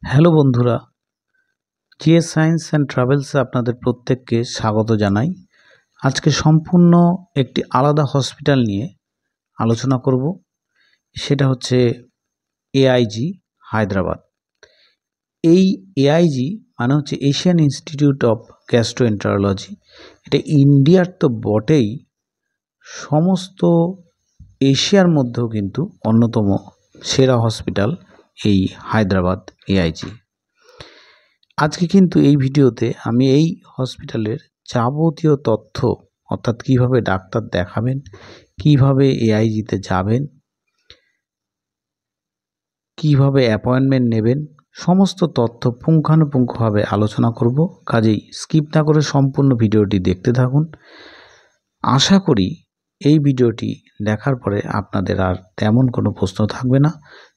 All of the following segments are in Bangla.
হ্যালো বন্ধুরা, জিএস সায়েন্স অ্যান্ড ট্রাভেলসে আপনাদের প্রত্যেককে স্বাগত জানাই। আজকে সম্পূর্ণ একটি আলাদা হসপিটাল নিয়ে আলোচনা করব। সেটা হচ্ছে এআইজি হায়দ্রাবাদ। এই এআইজি মানে হচ্ছে এশিয়ান ইনস্টিটিউট অফ গ্যাস্ট্রোএন্টারোলজি। এটা ইন্ডিয়ার তো বটেই, সমস্ত এশিয়ার মধ্যেও কিন্তু অন্যতম সেরা হসপিটাল এই হায়দ্রাবাদ এআইজি। আজকে কিন্তু এই ভিডিওতে আমি এই হসপিটালের যাবতীয় তথ্য, অর্থাৎ কিভাবে ডাক্তার দেখাবেন, কিভাবে এআইজিতে যাবেন, কিভাবে অ্যাপয়েন্টমেন্ট নেবেন, সমস্ত তথ্য পুঙ্খানুপুঙ্খভাবে আলোচনা করব। কাজেই স্কিপ না করে সম্পূর্ণ ভিডিওটি দেখতে থাকুন। আশা করি এই ভিডিওটি দেখার পরে আপনাদের আর তেমন কোনো প্রশ্ন থাকবে না।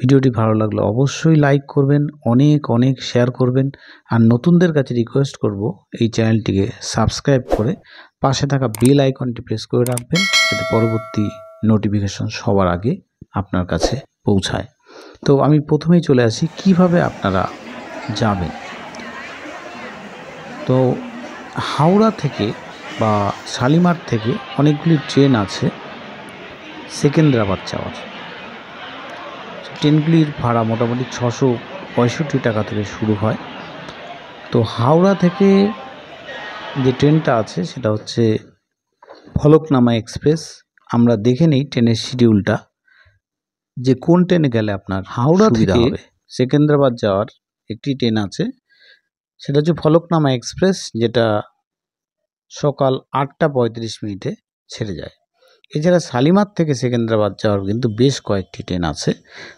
ভিডিওটি ভালো লাগলে অবশ্যই লাইক করবেন, অনেক অনেক শেয়ার করবেন, আর নতুনদের কাছে রিকোয়েস্ট করব এই চ্যানেলটিকে সাবস্ক্রাইব করে পাশে থাকা বেল আইকনটি প্রেস করে রাখবেন, যাতে পরবর্তী নোটিফিকেশন সবার আগে আপনার কাছে পৌঁছায়। তো আমি প্রথমেই চলে আসি কিভাবে আপনারা যাবেন। তো হাওড়া থেকে বা শালিমার থেকে অনেকগুলি ট্রেন আছে সেকেন্দ্রাবাদ যাওয়ার। ট্রেনগুলির ভাড়া মোটামুটি 665 টাকা থেকে শুরু হয়। তো হাওড়া থেকে যে ট্রেনটা আছে সেটা হচ্ছে ফলকনামা এক্সপ্রেস। আমরা দেখে নিই ট্রেনের শিডিউলটা, যে কোন ট্রেনে গেলে আপনার হাওড়া থেকে সেকেন্দ্রাবাদ যাওয়ার একটি ট্রেন আছে, সেটা হচ্ছে ফলকনামা এক্সপ্রেস, যেটা সকাল 8টা 35 ছেড়ে যায়। এছাড়া শালিমার থেকে সেকেন্দ্রাবাদ যাওয়ার কিন্তু বেশ কয়েকটি ট্রেন আছে।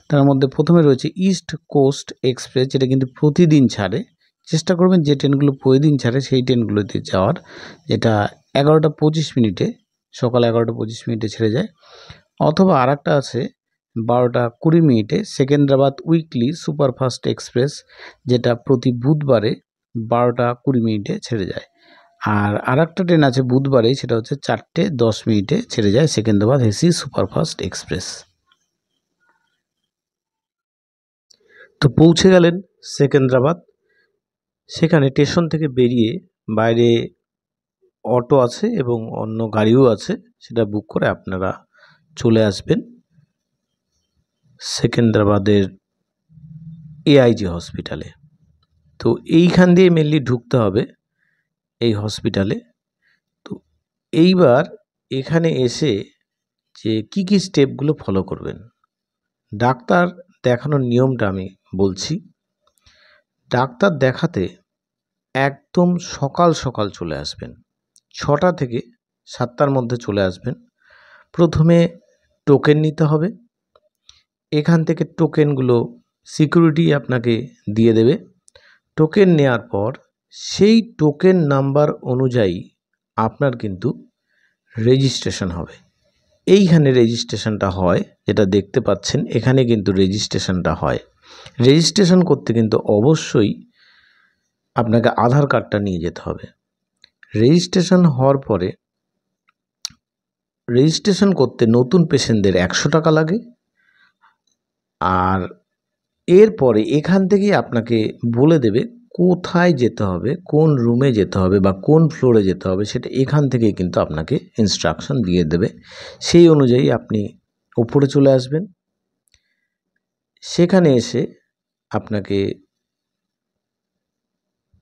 তার মধ্যে প্রথমে রয়েছে ইস্ট কোস্ট এক্সপ্রেস, যেটা কিন্তু প্রতিদিন ছাড়ে। চেষ্টা করবেন যে ট্রেনগুলো প্রতিদিন ছাড়ে সেই ট্রেনগুলোতে যাওয়ার, যেটা 11টা 25 সকাল 11টা 25 ছেড়ে যায়। অথবা আর একটা আছে 12টা 20 সেকেন্দ্রাবাদ উইকলি সুপারফাস্ট এক্সপ্রেস, যেটা প্রতি বুধবারে 12টা 20 ছেড়ে যায়। আর একটা ট্রেন আছে বুধবারে, সেটা হচ্ছে 4টে 10 ছেড়ে যায়, সেকেন্দ্রাবাদ এসি সুপারফাস্ট এক্সপ্রেস। তো পৌঁছে গেলেন সেকেন্দ্রাবাদ। সেখানে স্টেশন থেকে বেরিয়ে বাইরে অটো আছে এবং অন্য গাড়িও আছে, সেটা বুক করে আপনারা চলে আসবেন সেকেন্দ্রাবাদের এআইজি হসপিটালে। তো এইখান দিয়ে মেনলি ঢুকতে হবে এই হসপিটালে। তো এইবার এখানে এসে যে কি স্টেপগুলো ফলো করবেন, ডাক্তার দেখানোর নিয়মটা আমি বলছি। ডাক্তার দেখাতে একদম সকাল সকাল চলে আসবেন, 6টা থেকে 7টার মধ্যে চলে আসবেন। প্রথমে টোকেন নিতে হবে। এখান থেকে টোকেনগুলো সিকিউরিটি আপনাকে দিয়ে দেবে। টোকেন নেওয়ার পর সেই টোকেন নাম্বার অনুযায়ী আপনার কিন্তু রেজিস্ট্রেশন হবে। এইখানে রেজিস্ট্রেশনটা হয়, যেটা দেখতে পাচ্ছেন এখানে কিন্তু রেজিস্ট্রেশনটা হয়। রেজিস্ট্রেশন করতে কিন্তু অবশ্যই আপনাকে আধার কার্ডটা নিয়ে যেতে হবে। রেজিস্ট্রেশন হওয়ার পরে রেজিস্ট্রেশন করতে নতুন পেশেন্টদের 100 টাকা লাগে। আর এরপরে এখান থেকেই আপনাকে বলে দেবে কোথায় যেতে হবে, কোন রুমে যেতে হবে বা কোন ফ্লোরে যেতে হবে, সেটা এখান থেকেই কিন্তু আপনাকে ইনস্ট্রাকশন দিয়ে দেবে। সেই অনুযায়ী আপনি উপরে চলে আসবেন। সেখানে এসে আপনাকে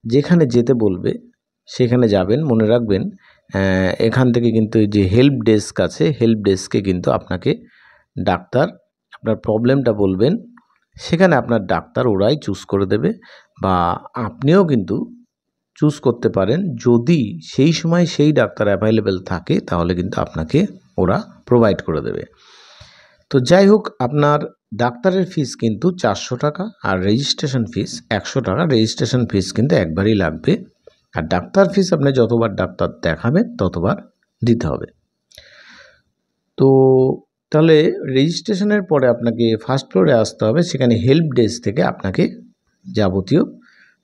যেখানে যেতে বলবে সেখানে যাবেন। মনে রাখবেন এখান থেকে কিন্তু যে হেল্প ডেস্ক আছে, হেল্প ডেস্কে কিন্তু আপনাকে ডাক্তার আপনার প্রবলেমটা বলবেন, সেখানে আপনার ডাক্তার ওরাই চুজ করে দেবে, বা আপনিও কিন্তু চুজ করতে পারেন। যদি সেই সময় সেই ডাক্তার অ্যাভেলেবেল থাকে তাহলে কিন্তু আপনাকে ওরা প্রোভাইড করে দেবে। তো যাই হোক, আপনার ডাক্তারের ফিস কিন্তু 400 টাকা আর রেজিস্ট্রেশন ফিস 100 টাকা। রেজিস্ট্রেশন ফিস কিন্তু একবারই লাগবে, আর ডাক্তার ফিস আপনি যতবার ডাক্তার দেখাবেন ততবার দিতে হবে। তো তাহলে রেজিস্ট্রেশনের পরে আপনাকে ফার্স্ট ফ্লোরে আসতে হবে। সেখানে হেল্প ডেস্ক থেকে আপনাকে যাবতীয়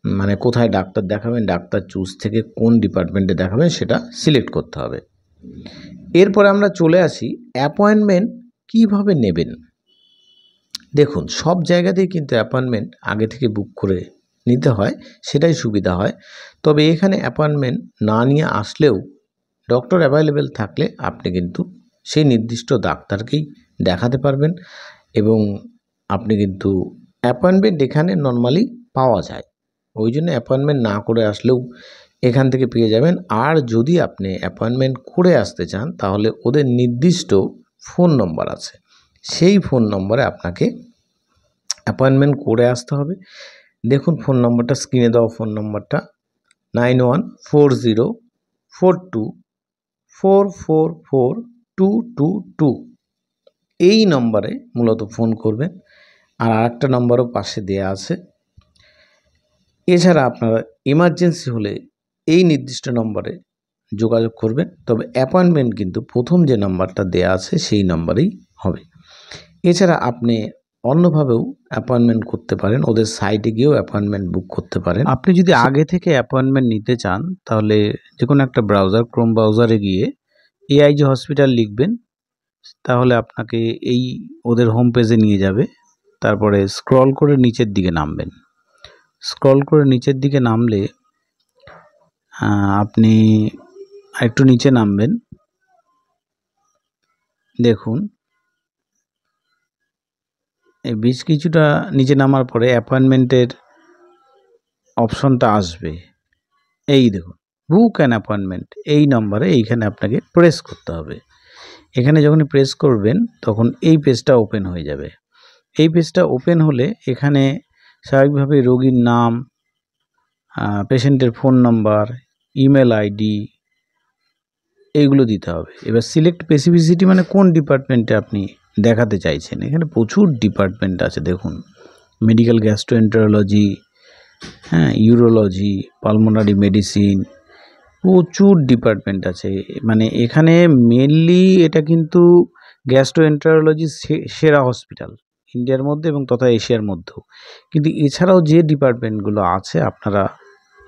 মানে কোথায় ডাক্তার দেখাবেন, ডাক্তার চুজ থেকে কোন ডিপার্টমেন্টে দেখাবেন সেটা সিলেক্ট করতে হবে। এরপরে আমরা চলে আসি অ্যাপয়েন্টমেন্ট কিভাবে নেবেন। দেখুন, সব জায়গাতেই কিন্তু অ্যাপয়েন্টমেন্ট আগে থেকে বুক করে নিতে হয়, সেটাই সুবিধা হয়। তবে এখানে অ্যাপয়েন্টমেন্ট না নিয়ে আসলেও ডক্টর অ্যাভেলেবেল থাকলে আপনি কিন্তু সেই নির্দিষ্ট ডাক্তারকেই দেখাতে পারবেন এবং আপনি কিন্তু অ্যাপয়েন্টমেন্ট এখানে নর্মালি পাওয়া যায়, ওই জন্য অ্যাপয়েন্টমেন্ট না করে আসলেও এখান থেকে পেয়ে যাবেন। আর যদি আপনি অ্যাপয়েন্টমেন্ট করে আসতে চান তাহলে ওদের নির্দিষ্ট ফোন নম্বর আছে, সেই ফোন নম্বরে আপনাকে অ্যাপয়েন্টমেন্ট করে আসতে হবে। দেখুন ফোন নম্বরটা, স্ক্রিনে দেওয়া ফোন নম্বরটা 914042444222, এই নম্বরে মূলত ফোন করবেন। আর আরেকটা নম্বরও পাশে দেয়া আছে। এছাড়া আপনারা এমার্জেন্সি হলে এই নির্দিষ্ট নম্বরে যোগাযোগ করবেন, তবে অ্যাপয়েন্টমেন্ট কিন্তু প্রথম যে নাম্বারটা দেয়া আছে সেই নম্বরেই হবে। এছাড়া আপনি অন্যভাবেও অ্যাপয়েন্টমেন্ট করতে পারেন, ওদের সাইটে গিয়েও অ্যাপয়েন্টমেন্ট বুক করতে পারেন। আপনি যদি আগে থেকে অ্যাপয়েন্টমেন্ট নিতে চান তাহলে যে কোনো একটা ব্রাউজার, ক্রোম ব্রাউজারে গিয়ে AIG হসপিটাল লিখবেন, তাহলে আপনাকে এই ওদের হোম পেজে নিয়ে যাবে। তারপরে স্ক্রল করে নিচের দিকে নামবেন। স্ক্রল করে নিচের দিকে নামলে আপনি একটু নিচে নামবেন। দেখুন এই বেশ কিছুটা নিচে নামার পরে অ্যাপয়েন্টমেন্টের অপশনটা আসবে। এই দেখুন বুক অ্যান অ্যাপয়েন্টমেন্ট, এই নম্বরে এইখানে আপনাকে প্রেস করতে হবে। এখানে যখনই প্রেস করবেন তখন এই পেজটা ওপেন হয়ে যাবে। এই পেজটা ওপেন হলে এখানে স্বাভাবিকভাবে রোগীর নাম, পেশেন্টের ফোন নাম্বার, ইমেল আইডি এইগুলো দিতে হবে। এবার সিলেক্ট স্পেসিফিসিটি মানে কোন ডিপার্টমেন্টে আপনি দেখাতে চাইছেন। এখানে প্রচুর ডিপার্টমেন্ট আছে, দেখুন medical gastroenterology, urology, pulmonary medicine, প্রচুর ডিপার্টমেন্ট আছে। মানে এখানে মেনলি এটা কিন্তু গ্যাস্ট্রোএন্টারোলজি সেরা হসপিটাল ইন্ডিয়ার মধ্যে এবং তথা এশিয়ার মধ্যেও। কিন্তু এছাড়াও যে ডিপার্টমেন্টগুলো আছে আপনারা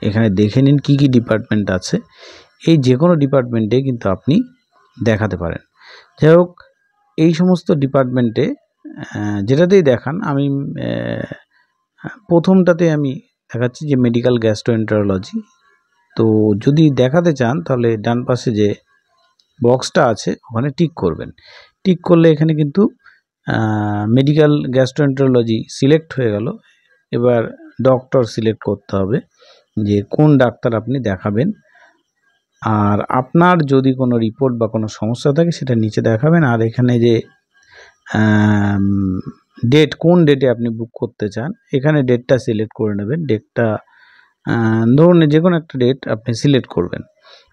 এখানে দেখে নিন কি কি ডিপার্টমেন্ট আছে। এই যে কোনো ডিপার্টমেন্টে কিন্তু আপনি দেখাতে পারেন। যাই হোক, এই সমস্ত ডিপার্টমেন্টে যেটাতেই দেখান, আমি প্রথমটাতে আমি দেখাচ্ছি যে মেডিকেল গ্যাস্ট্রোএন্টারোলজি। তো যদি দেখাতে চান তাহলে ডান পাশে যে বক্সটা আছে ওখানে টিক করবেন। টিক করলে এখানে কিন্তু মেডিকেল গ্যাস্ট্রোএন্টারোলজি সিলেক্ট হয়ে গেল। এবার ডক্টর সিলেক্ট করতে হবে যে কোন ডাক্তার আপনি দেখাবেন। আর আপনার যদি কোনো রিপোর্ট বা কোনো সমস্যা থাকে সেটা নিচে দেখাবেন। আর এখানে যে ডেট, কোন ডেটে আপনি বুক করতে চান, এখানে ডেটটা সিলেক্ট করে নেবেন। ডেটটা ধরুন যে কোনো একটা ডেট আপনি সিলেক্ট করবেন।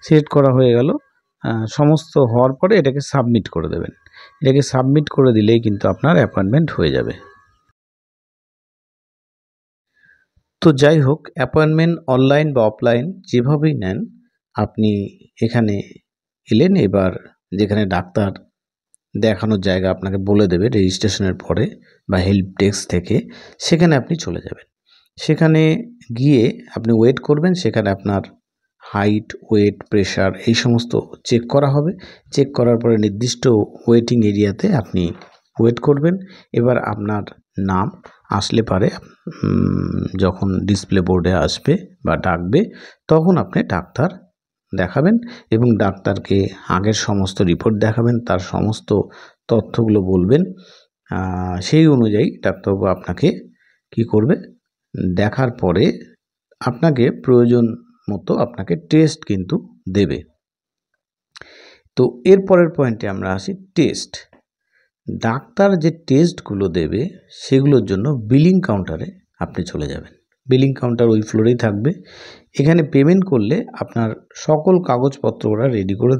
সিলেক্ট করা হয়ে গেল, সমস্ত হওয়ার পরে এটাকে সাবমিট করে দেবেন। এটাকে সাবমিট করে দিলেই কিন্তু আপনার অ্যাপয়েন্টমেন্ট হয়ে যাবে। তো যাই হোক, অ্যাপয়েন্টমেন্ট অনলাইন বা অফলাইন যেভাবেই নেন, আপনি এখানে এলেন। এবার যেখানে ডাক্তার দেখানোর জায়গা আপনাকে বলে দেবে রেজিস্ট্রেশনের পরে বা হেল্প ডেস্ক থেকে, সেখানে আপনি চলে যাবেন। সেখানে গিয়ে আপনি ওয়েট করবেন। সেখানে আপনার হাইট, ওয়েট, প্রেশার এই সমস্ত চেক করা হবে। চেক করার পরে নির্দিষ্ট ওয়েটিং এরিয়াতে আপনি ওয়েট করবেন। এবার আপনার নাম আসলে পারে, যখন ডিসপ্লে বোর্ডে আসবে বা ডাকবে তখন আপনি ডাক্তার দেখাবেন এবং ডাক্তারকে আগের সমস্ত রিপোর্ট দেখাবেন, তার সমস্ত তথ্যগুলো বলবেন। সেই অনুযায়ী ডাক্তারবাবু আপনাকে কি করবে, দেখার পরে আপনাকে প্রয়োজন মতো আপনাকে টেস্ট কিন্তু দেবে। তো এর পরের পয়েন্টে আমরা আসি, টেস্ট। ডাক্তার যে টেস্টগুলো দেবে সেগুলোর জন্য বিলিং কাউন্টারে আপনি চলে যাবেন। বিলিং কাউন্টার ওই ফ্লোরেই থাকবে। এখানে পেমেন্ট করলে আপনার সকল কাগজপত্র ওরা রেডি করে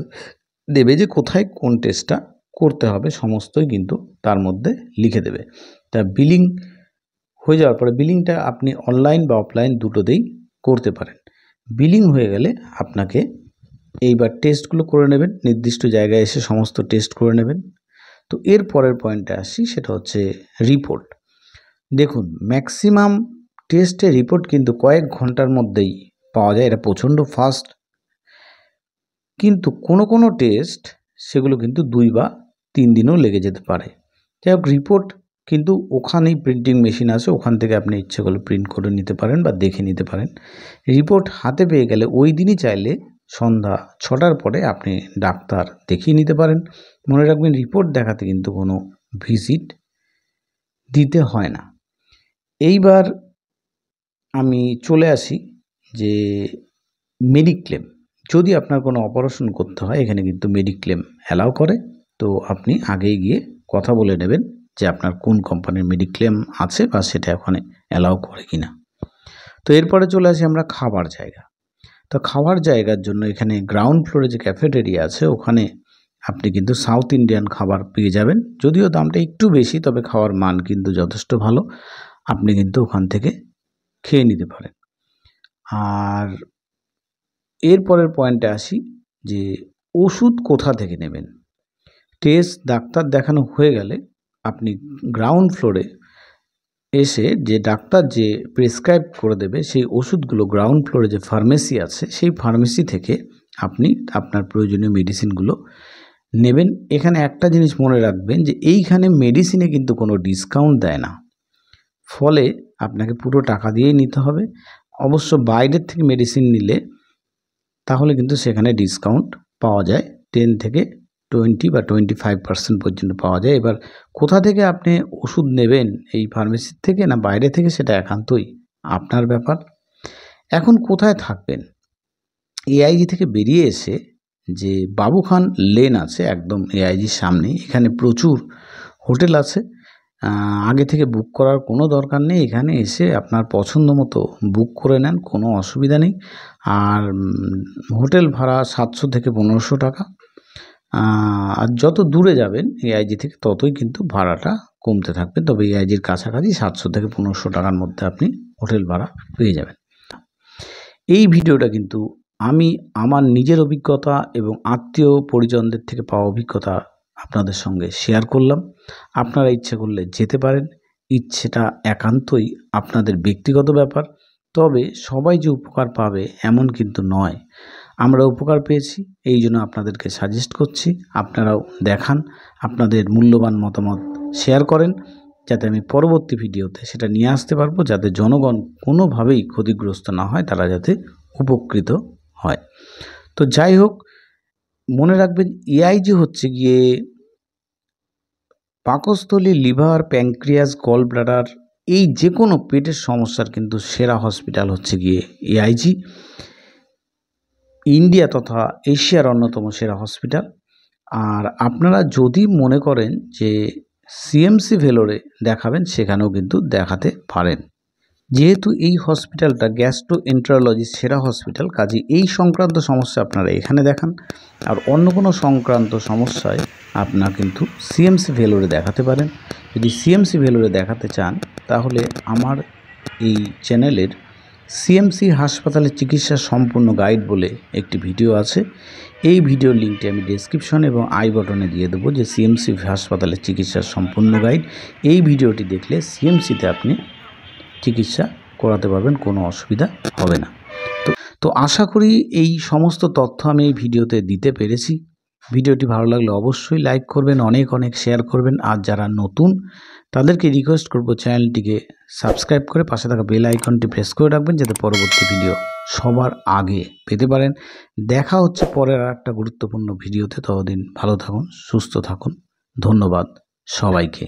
দেবে যে কোথায় কোন টেস্টটা করতে হবে, সমস্তই কিন্তু তার মধ্যে লিখে দেবে। তা বিলিং হয়ে যাওয়ার পরে, বিলিংটা আপনি অনলাইন বা অফলাইন দুটোতেই করতে পারেন। বিলিং হয়ে গেলে আপনাকে এইবার টেস্টগুলো করে নেবেন, নির্দিষ্ট জায়গায় এসে সমস্ত টেস্ট করে নেবেন। তো এর পরের পয়েন্টে আসি, সেটা হচ্ছে রিপোর্ট। দেখুন ম্যাক্সিমাম টেস্টের রিপোর্ট কিন্তু কয়েক ঘন্টার মধ্যেই পাওয়া যায়, এটা প্রচণ্ড ফাস্ট। কিন্তু কোনো টেস্ট সেগুলো কিন্তু 2 বা 3 দিনও লেগে যেতে পারে। যাই হোক, রিপোর্ট কিন্তু ওখানেই প্রিন্টিং মেশিন আছে, ওখান থেকে আপনি ইচ্ছে করলে প্রিন্ট করে নিতে পারেন বা দেখে নিতে পারেন। রিপোর্ট হাতে পেয়ে গেলে ওই দিনই চাইলে সন্ধ্যা 6টার পরে আপনি ডাক্তার দেখিয়ে নিতে পারেন। মনে রাখবেন, রিপোর্ট দেখাতে কিন্তু কোনো ভিজিট দিতে হয় না। এইবার আমি চলে আসি যে মেডিক্লেম। যদি আপনার কোনো অপারেশন করতে হয়, এখানে কিন্তু মেডিক্লেম অ্যালাউ করে। তো আপনি আগেই গিয়ে কথা বলে নেবেন যে আপনার কোন কোম্পানির মেডিক্লেম আছে বা সেটা ওখানে অ্যালাউ করে কিনা। তো এরপরে চলে আসি আমরা খাবার জায়গা। তো খাবার জায়গার জন্য এখানে গ্রাউন্ড ফ্লোরে যে ক্যাফেটেরিয়া আছে, ওখানে আপনি কিন্তু সাউথ ইন্ডিয়ান খাবার পেয়ে যাবেন। যদিও দামটা একটু বেশি, তবে খাওয়ার মান কিন্তু যথেষ্ট ভালো। আপনি কিন্তু ওখান থেকে খেয়ে নিতে পারেন। আর এরপরের পয়েন্টে আসি যে ওষুধ কোথা থেকে নেবেন। টেস্ট ডাক্তার দেখানো হয়ে গেলে আপনি গ্রাউন্ড ফ্লোরে এসে যে ডাক্তার যে প্রেসক্রাইব করে দেবে সেই ওষুধগুলো গ্রাউন্ড ফ্লোরে যে ফার্মেসি আছে, সেই ফার্মেসি থেকে আপনি আপনার প্রয়োজনীয় মেডিসিনগুলো নেবেন। এখানে একটা জিনিস মনে রাখবেন যে এইখানে মেডিসিনে কিন্তু কোনো ডিসকাউন্ট দেয় না, ফলে আপনাকে পুরো টাকা দিয়েই নিতে হবে। অবশ্য বাইরের থেকে মেডিসিন নিলে তাহলে কিন্তু সেখানে ডিসকাউন্ট পাওয়া যায়, 10 থেকে 20 বা 25% পর্যন্ত পাওয়া যায়। এবার কোথা থেকে আপনি ওষুধ নেবেন, এই ফার্মেসির থেকে না বাইরে থেকে, সেটা একান্তই আপনার ব্যাপার। এখন কোথায় থাকবেন? এআইজি থেকে বেরিয়ে এসে যে বাবু খান লেন আছে একদম এআইজির সামনে, এখানে প্রচুর হোটেল আছে। আগে থেকে বুক করার কোনো দরকার নেই, এখানে এসে আপনার পছন্দ মতো বুক করে নেন, কোনো অসুবিধা নেই। আর হোটেল ভাড়া 700 থেকে 1500 টাকা। আর যত দূরে যাবেন এআইজি থেকে ততই কিন্তু ভাড়াটা কমতে থাকবে, তবে এআইজির কাছাকাছি 700 থেকে 1500 টাকার মধ্যে আপনি হোটেল ভাড়া পেয়ে যাবেন। এই ভিডিওটা কিন্তু আমি আমার নিজের অভিজ্ঞতা এবং আত্মীয় পরিজনদের থেকে পাওয়া অভিজ্ঞতা আপনাদের সঙ্গে শেয়ার করলাম। আপনারা ইচ্ছে করলে যেতে পারেন, ইচ্ছেটা একান্তই আপনাদের ব্যক্তিগত ব্যাপার। তবে সবাই যে উপকার পাবে এমন কিন্তু নয়। আমরা উপকার পেয়েছি, এই জন্য আপনাদেরকে সাজেস্ট করছি, আপনারাও দেখান, আপনাদের মূল্যবান মতামত শেয়ার করেন, যাতে আমি পরবর্তী ভিডিওতে সেটা নিয়ে আসতে পারবো, যাতে জনগণ কোনোভাবেই ক্ষতিগ্রস্ত না হয়, তারা যাতে উপকৃত হয়। তো যাই হোক, মনে রাখবেন এআইজি হচ্ছে গিয়ে পাকস্থলী, লিভার, প্যানক্রিয়াস, গল ব্লাডার, এই যে কোনো পেটের সমস্যার কিন্তু সেরা হসপিটাল হচ্ছে গিয়ে এআইজি। ইন্ডিয়া তথা এশিয়ার অন্যতম সেরা হসপিটাল। আর আপনারা যদি মনে করেন যে সিএমসি ভেলোরে দেখাবেন, সেখানেও কিন্তু দেখাতে পারেন। যেহেতু এই হসপিটালটা গ্যাস্ট্রোএন্টারোলজি সেরা হসপিটাল, কাজে এই সংক্রান্ত সমস্যা আপনারা এখানে দেখান। আর অন্য কোনো সংক্রান্ত সমস্যায় আপনারা কিন্তু সিএমসি ভেলোরে দেখাতে পারেন। যদি সিএমসি ভেলোরে দেখাতে চান, তাহলে আমার এই চ্যানেলের সিএমসি হাসপাতালের চিকিৎসার সম্পূর্ণ গাইড বলে একটি ভিডিও আছে। এই ভিডিওর লিঙ্কটি আমি ডেসক্রিপশন এবং আই বটনে দিয়ে দেবো, যে সিএমসি হাসপাতালের চিকিৎসার সম্পূর্ণ গাইড। এই ভিডিওটি দেখলে সিএমসিতে আপনি চিকিৎসা করাতে পারবেন, কোনো অসুবিধা হবে না। তো আশা করি এই সমস্ত তথ্য আমি এই ভিডিওতে দিতে পেরেছি। ভিডিওটি ভালো লাগলে অবশ্যই লাইক করবেন, অনেক অনেক শেয়ার করবেন। আর যারা নতুন, তাদেরকে রিকোয়েস্ট করব চ্যানেলটিকে সাবস্ক্রাইব করে পাশে থাকা বেল আইকনটি প্রেস করে রাখবেন, যাতে পরবর্তী ভিডিও সবার আগে পেতে পারেন। দেখা হচ্ছে পরের আর একটা গুরুত্বপূর্ণ ভিডিওতে। ততদিন ভালো থাকুন, সুস্থ থাকুন। ধন্যবাদ সবাইকে।